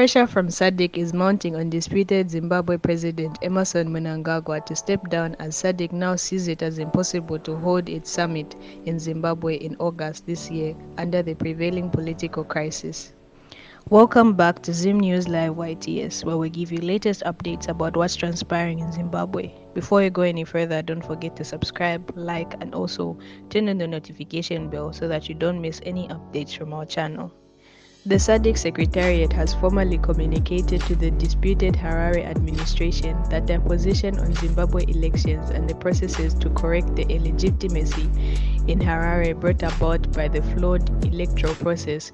Pressure from SADC is mounting on disputed Zimbabwe President Emmerson Mnangagwa to step down, as SADC now sees it as impossible to hold its summit in Zimbabwe in August this year under the prevailing political crisis. Welcome back to Zim News Live YTS, where we give you latest updates about what's transpiring in Zimbabwe. Before you go any further, don't forget to subscribe, like, and also turn on the notification bell so that you don't miss any updates from our channel. The SADC Secretariat has formally communicated to the disputed Harare administration that their position on Zimbabwe elections and the processes to correct the illegitimacy in Harare brought about by the flawed electoral process,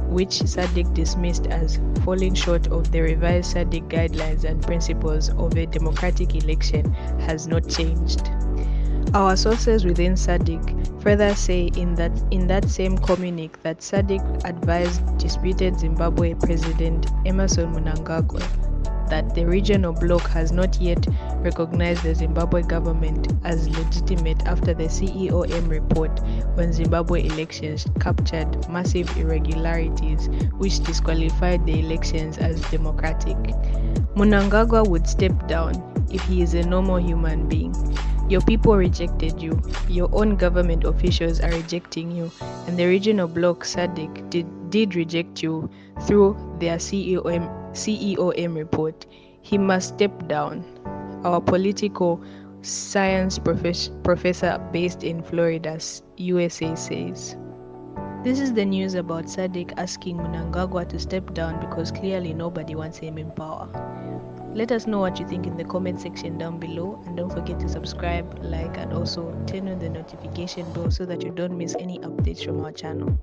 which SADC dismissed as falling short of the revised SADC guidelines and principles of a democratic election, has not changed. Our sources within SADC further say in that same communique that SADC advised disputed Zimbabwe President Emmerson Mnangagwa that the regional bloc has not yet recognized the Zimbabwe government as legitimate after the CEOM report on Zimbabwe elections captured massive irregularities which disqualified the elections as democratic. Mnangagwa would step down if he is a normal human being. Your people rejected you, your own government officials are rejecting you, and the regional bloc SADC did reject you through their CEOM report. He must step down, our political science professor based in Florida, USA says. This is the news about SADC asking Mnangagwa to step down because clearly nobody wants him in power. Let us know what you think in the comment section down below, and don't forget to subscribe, like, and also turn on the notification bell so that you don't miss any updates from our channel.